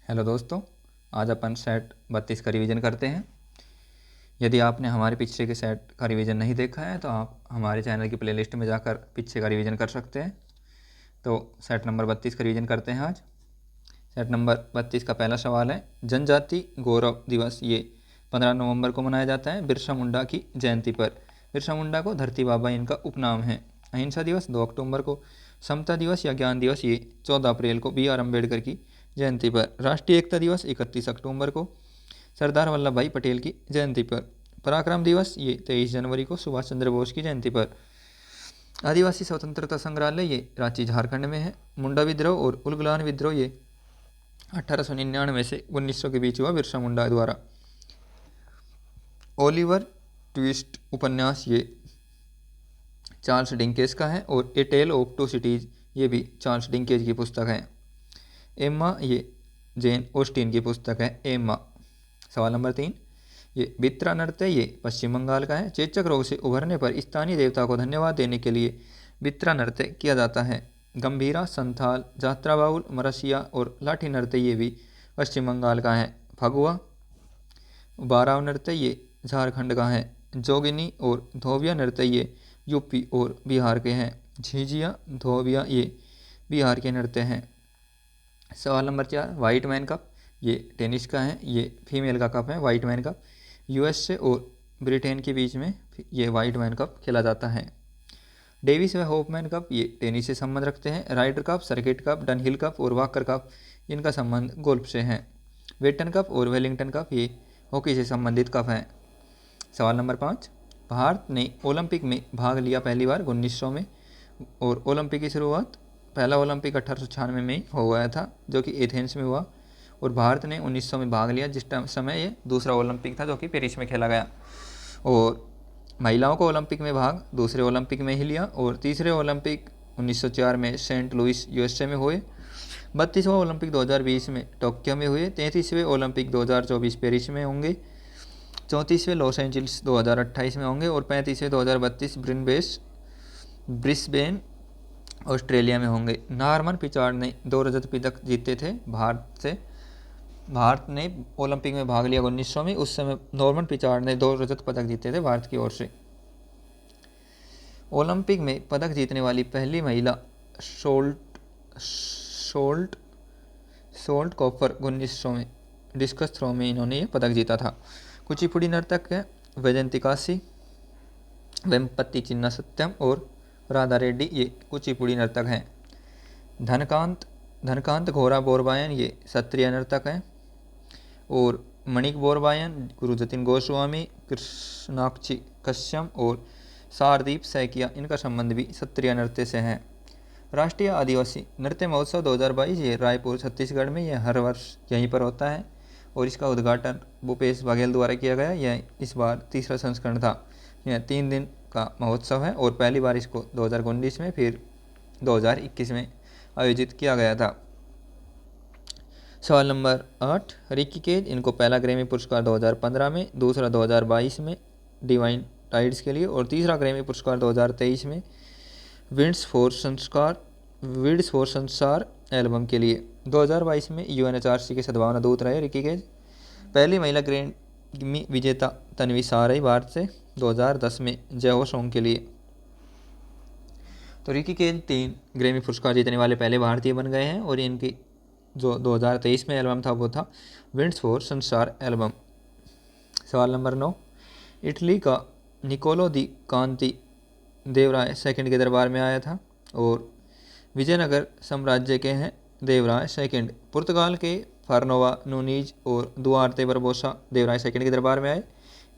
Hello दोस्तों, आज अपन set 32 का रिवीजन करते हैं। यदि आपने हमारे पीछे के सेट का रिवीजन नहीं देखा है तो आप हमारे चैनल की प्लेलिस्ट में जाकर पीछे का रिवीजन कर सकते हैं। तो सेट नंबर 32 का रिवीजन करते हैं आज। सेट नंबर 32 का पहला सवाल है, जनजाति गौरव दिवस ये 15 नवंबर को मनाया जाता है बिरसा मुंडा की जयंती पर। बिरसा मुंडा को धरती बाबा इनका उपनाम है। अहिंसा दिवस 2 अक्टूबर को। समता दिवस या ज्ञान दिवस ये 14 अप्रैल को BR अम्बेडकर की जयंती पर। राष्ट्रीय एकता दिवस 31 अक्टूबर को सरदार वल्लभ भाई पटेल की जयंती पर। पराक्रम दिवस ये 23 जनवरी को सुभाष चंद्र बोस की जयंती पर। आदिवासी स्वतंत्रता संग्रहालय ये रांची झारखंड में है। मुंडा विद्रोह और उलगुलान विद्रोह ये 1899 से 1900 के बीच हुआ बिरसा मुंडा द्वारा। ओलिवर ट्विस्ट उपन्यास ये चार्ल्स डिंकेज का है और ए टेल ऑफ टू सिटीज ये भी चार्ल्स डिंकेज की पुस्तक है। एम्मा ये जेन ऑस्टिन की पुस्तक है एम्मा। सवाल नंबर 3, ये बित्रा नृत्य ये पश्चिम बंगाल का है। चेचक रोग से उभरने पर स्थानीय देवता को धन्यवाद देने के लिए बित्रा नृत्य किया जाता है। गंभीरा, संथाल, जात्रा बाउल, मरसिया और लाठी नृत्य ये भी पश्चिम बंगाल का है। फगुआ, बाराव नृत्य ये झारखंड का है। जोगिनी और धोबिया नृत्य ये यूपी और बिहार के हैं। झिझिया, धोबिया ये बिहार के नृत्य हैं। सवाल नंबर 4, वाइट मैन कप ये टेनिस का है। ये फीमेल का कप है वाइट मैन कप। USA और ब्रिटेन के बीच में ये वाइट मैन कप खेला जाता है। डेविस व होपमैन कप ये टेनिस से संबंध रखते हैं। Ryder cup, circuit cup, Dunhill cup और वॉकर कप इनका संबंध गोल्फ से है। वेटन कप और वेलिंगटन कप ये हॉकी से संबंधित कप हैं। सवाल नंबर 5, भारत ने ओलंपिक में भाग लिया पहली बार 1900 में और ओलंपिक की शुरुआत पहला ओलंपिक 1896 में हुआ था जो कि एथेंस में हुआ और भारत ने 1900 में भाग लिया जिस समय ये दूसरा ओलंपिक था जो कि पेरिस में खेला गया। और महिलाओं को ओलंपिक में भाग दूसरे ओलंपिक में ही लिया और तीसरे ओलंपिक 1904 में सेंट लुइस USA में हुए। 32वां ओलंपिक 2020 में टोक्यो में हुए। 33वें ओलंपिक 2024 पेरिस में होंगे। 34वें लॉस एंजल्स 2028 में होंगे और 35वें 2032 ब्रिस्बेन ऑस्ट्रेलिया में होंगे। नॉर्मन पिचार्ड ने 2 रजत पदक जीते थे भारत से। भारत ने ओलंपिक में भाग लिया 1900 में, उस समय नॉर्मन पिचार्ड ने 2 रजत पदक जीते थे भारत की ओर से। ओलंपिक में पदक जीतने वाली पहली महिला सोल्ट कॉपर 1900 में डिस्कस थ्रो में इन्होंने ये पदक जीता था। कुचिपुड़ी नर्तक है वैजंती काशी, वेम्पति चिन्ना सत्यम और राधा रेड्डी ये कुचिपुड़ी नर्तक हैं। धनकांत घोरा बोरबायन ये क्षत्रिय नर्तक हैं और मणिक बोरबायन, गुरु जतिन गोस्वामी, कृष्णाक्षी कश्यप और सारदीप सैकिया इनका संबंध भी क्षत्रिय नृत्य से है। राष्ट्रीय आदिवासी नृत्य महोत्सव 2022 ये रायपुर छत्तीसगढ़ में यह हर वर्ष यहीं पर होता है और इसका उद्घाटन भूपेश बघेल द्वारा किया गया। यह इस बार तीसरा संस्करण था। यह 3 दिन का महोत्सव है और पहली बार इसको 2019 में फिर 2021 में आयोजित किया गया था। सवाल नंबर 8, रिकी केज इनको पहला ग्रैमी पुरस्कार 2015 में, दूसरा 2022 में डिवाइन टाइड्स के लिए और तीसरा ग्रैमी पुरस्कार 2023 में विंड्स फॉर संसार एल्बम के लिए। 2022 में UNHRC के सद्भावना दूत रहे रिकी केज। पहली महिला ग्रैमी विजेता तन्वी शाह रही भारत से 2010 में जय हो सॉन्ग के लिए। तो रिकी केज 3 ग्रैमी पुरस्कार जीतने वाले पहले भारतीय बन गए हैं और इनकी जो 2023 में एल्बम था वो था विंड्स फॉर संसार एल्बम। सवाल नंबर 9, इटली का निकोलो दी कांति देवराय सेकंड के दरबार में आया था और विजयनगर साम्राज्य के हैं देवराय सेकंड। पुर्तगाल के फार्नोवा नूनीज और दुआर्ते बरबोसा देवराय सेकंड के दरबार में आए।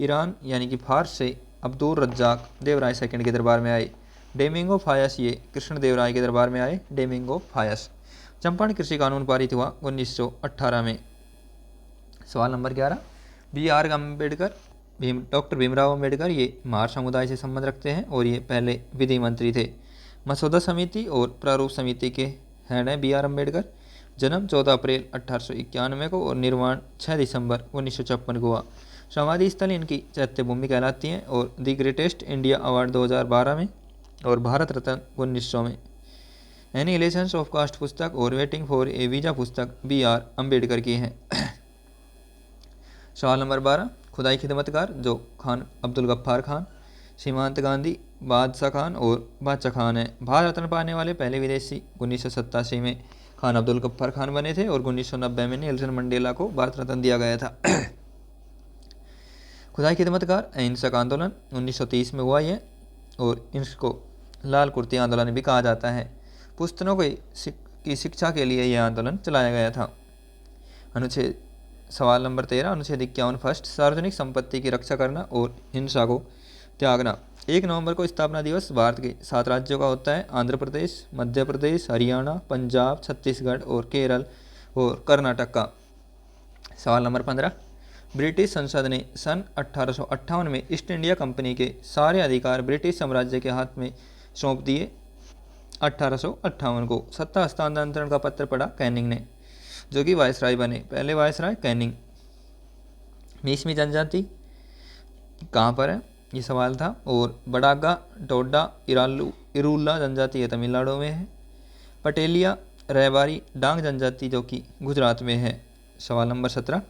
ईरान यानी कि फारस से अब्दुल रज्जाक देवराय सेकंड के दरबार में आए। डेमिंगो फायस ये कृष्ण देवराय के दरबार में आए। डेमिंगो फायस। चंपारण कृषि कानून पारित हुआ 1918 में। सवाल number 11, BR Ambedkar doctor Bhimrao Ambedkar ये महार समुदाय से संबंध रखते हैं और ये पहले विधि मंत्री थे। मसौदा समिति और प्रारूप समिति के हेड हैं BR अम्बेडकर। जन्म 14 अप्रैल 1891 को और निर्वाण 6 दिसंबर 1956 को हुआ। समाधि स्थल इनकी चैत्यभूमि कहलाती हैं और दी ग्रेटेस्ट इंडिया अवार्ड 2012 में और भारत रत्न 1900 में। एनी रिलेशंस ऑफ कास्ट पुस्तक और वेटिंग फॉर ए वीजा पुस्तक B.R. अम्बेडकर की है। सवाल नंबर 12, खुदाई खिदमतगार जो खान अब्दुल गफ्फार खान, सीमांत गांधी, बादशाह खान और बादशाह खान है। भारत रत्न पाने वाले पहले विदेशी 1987 में खान अब्दुल गफ्फार खान बने थे और 1990 में नेल्सन मंडेला को भारत रत्न दिया गया था। खुदाई खिदमतगार अहिंसक आंदोलन 1930 में हुआ है और इसको लाल कुर्ती आंदोलन भी कहा जाता है। पुस्तकों की शिक्षा के लिए यह आंदोलन चलाया गया था। अनुच्छेद सवाल नंबर 13, अनुच्छेद 51 फर्स्ट, सार्वजनिक संपत्ति की रक्षा करना और हिंसा को त्यागना। 1 नवंबर को स्थापना दिवस भारत के 7 राज्यों का होता है, आंध्र प्रदेश, मध्य प्रदेश, हरियाणा, पंजाब, छत्तीसगढ़ और केरल और कर्नाटक का। सवाल नंबर 15, ब्रिटिश संसद ने सन 1858 में ईस्ट इंडिया कंपनी के सारे अधिकार ब्रिटिश साम्राज्य के हाथ में सौंप दिए। 1858 को सत्ता हस्तांतरण का पत्र पढ़ा कैनिंग ने, जो कि वायसराय बने, पहले वायसराय कैनिंग। मिसमी जनजाति कहाँ पर है, ये सवाल था। और बड़ागा, डोडा, इरुल्ला जनजाति है तमिलनाडु में है। पटेलिया, रहबारी, डांग जनजाति जो कि गुजरात में है। सवाल नंबर 17,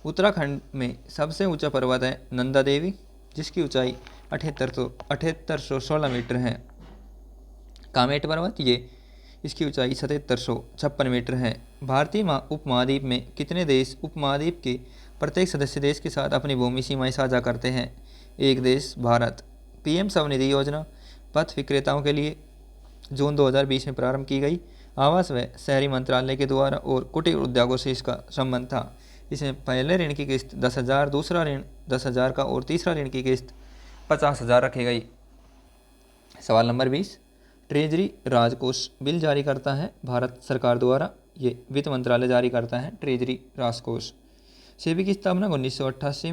उत्तराखंड में सबसे ऊंचा पर्वत है नंदा देवी, जिसकी ऊंचाई 7816 मीटर है। कामेट पर्वत, ये इसकी ऊंचाई 7756 मीटर है। भारतीय उपमहाद्वीप में कितने देश उपमहाद्वीप के प्रत्येक सदस्य देश के साथ अपनी भूमि सीमाएं साझा करते हैं? एक देश भारत। PM स्वनिधि योजना पथ विक्रेताओं के लिए जून 2020 में प्रारंभ की गई। आवास व शहरी मंत्रालय के द्वारा और कुटीर उद्योगों से इसका संबंध था। इसमें पहले ऋण की किस्त 10,000, दूसरा ऋण 10,000 का और तीसरा ऋण की किस्त 50,000 रखी गई। सवाल नंबर 20, ट्रेजरी राजकोष बिल जारी करता है भारत सरकार द्वारा, ये वित्त मंत्रालय जारी करता है ट्रेजरी राजकोष। सेबी की स्थापना 1988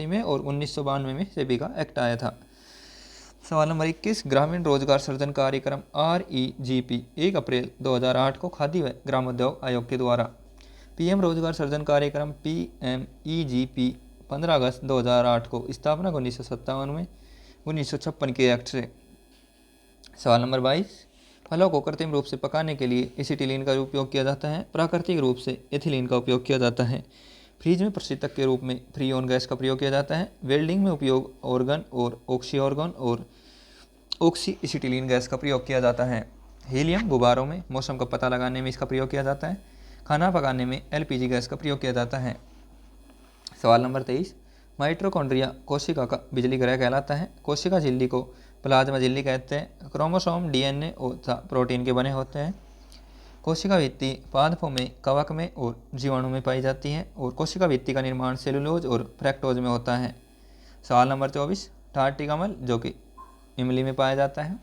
में और 1992 में सेबी का एक्ट आया था। सवाल नंबर 21, ग्रामीण रोजगार सृजन कार्यक्रम REGP 1 अप्रैल 2008 को खादी व ग्रामोद्योग आयोग के द्वारा। PM रोजगार सृजन कार्यक्रम PMEGP 15 अगस्त 2008 को स्थापना 1957 में 1956 के एक्ट से। सवाल नंबर 22, फलों को कृत्रिम रूप से पकाने के लिए एसिटिलीन का उपयोग किया जाता है, प्राकृतिक रूप से एथिलीन का उपयोग किया जाता है। फ्रीज में प्रशीतक के रूप में फ्रीओन गैस का प्रयोग किया जाता है। वेल्डिंग में उपयोग ऑर्गन और ऑक्सी ऑर्गन और ऑक्सी एसिटिलीन गैस का प्रयोग किया जाता है। हीलियम गुब्बारों में मौसम का पता लगाने में इसका प्रयोग किया जाता है। खाना पकाने में LPG गैस का प्रयोग किया जाता है। सवाल नंबर 23, माइटोकॉन्ड्रिया कोशिका का बिजली ग्रह कहलाता है। कोशिका झिल्ली को प्लाज्मा झिल्ली कहते हैं। क्रोमोसोम DNA और प्रोटीन के बने होते हैं। कोशिका भित्ति पादपों में, कवक में और जीवाणु में पाई जाती है और कोशिका भित्ति का निर्माण सेलुलोज और फ्रैक्टोज में होता है। सवाल नंबर 24, टार्टी कमल जो कि इमली में पाया जाता है।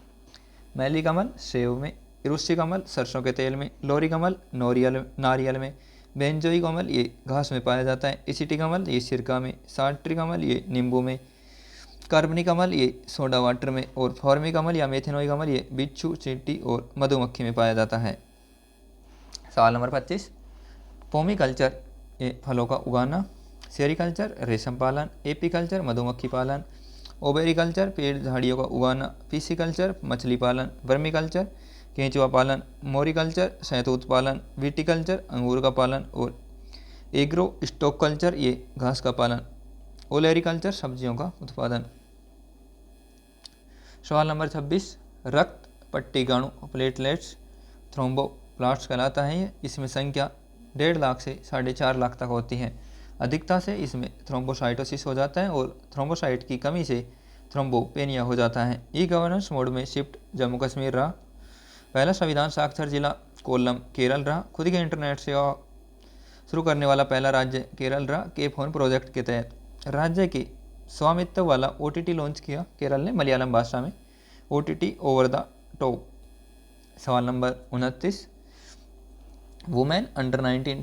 मैली कमल सेव में, इरुस्सी कमल सरसों के तेल में, लोरी कमल नारियल में, बेंजोई कमल ये घास में पाया जाता है। इसिटी कमल ये सिरका में, साट्री कमल ये नींबू में, कार्बनी कमल ये सोडा वाटर में और फॉर्मी कमल या मेथेनोई कमल ये बिच्छू, चींटी और मधुमक्खी में पाया जाता है। सवाल नंबर 25, पोमीकल्चर ये फलों का उगाना, सेरिकल्चर रेशम पालन, एपीकल्चर मधुमक्खी पालन, ओबेरिकल्चर पेड़ झाड़ियों का उगाना, पिसिकल्चर मछली पालन, वर्मिकल्चर केंचुआ पालन, मोरिकल्चर शहतूत पालन, विटिकल्चर अंगूर का पालन और एग्रो स्टॉक कल्चर ये घास का पालन, ओलेरिकल्चर सब्जियों का उत्पादन। सवाल नंबर 26, रक्त पट्टिकाणु प्लेटलेट्स थ्रोम्बोप्लास्ट कहलाता है ये। इसमें संख्या 1.5 लाख से 4.5 लाख तक होती है। अधिकता से इसमें थ्रोम्बोसाइटोसिस हो जाता है और थ्रोम्बोसाइट की कमी से थ्रोम्बोपेनिया हो जाता है। ई गवर्नेंस मोड में शिफ्ट जम्मू कश्मीर रहा। पहला संविधान साक्षर जिला कोल्लम केरल रहा। खुद के इंटरनेट सेवा शुरू करने वाला पहला राज्य केरल रहा। के फोन प्रोजेक्ट के तहत राज्य के स्वामित्व वाला OTT लॉन्च किया केरल ने मलयालम भाषा में, OTT ओवर द टॉप। सवाल number 29, women under 19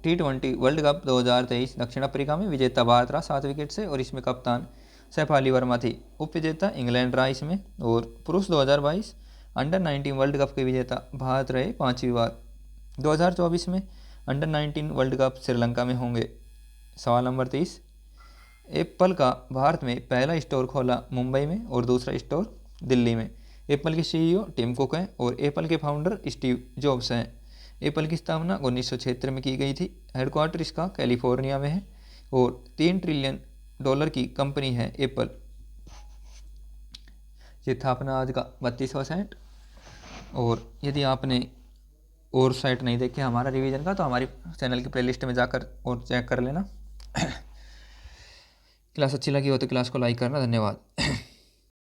T20 world cup 2023 दक्षिण अफ्रीका में विजेता भारत रहा 7 विकेट से और इसमें कप्तान सैफाली वर्मा थी। उप विजेता इंग्लैंड रहा इसमें। और पुरुष 2022 अंडर 19 वर्ल्ड कप के विजेता भारत रहे 5वीं बार। 2024 में अंडर 19 वर्ल्ड कप श्रीलंका में होंगे। सवाल नंबर 30, एप्पल का भारत में पहला स्टोर खोला मुंबई में और दूसरा स्टोर दिल्ली में। एप्पल के सीईओ टिम कुक हैं और एप्पल के फाउंडर स्टीव जॉब्स हैं। एप्पल की स्थापना 1976 में की गई थी। हेडक्वार्टर इसका कैलिफोर्निया में है और $3 ट्रिलियन की कंपनी है एप्पल। ये था अपना आज का 32वां। और यदि आपने और साइट नहीं देखे हमारा रिवीजन का तो हमारी चैनल की प्लेलिस्ट में जाकर और चेक कर लेना। क्लास अच्छी लगी हो तो क्लास को लाइक करना। धन्यवाद।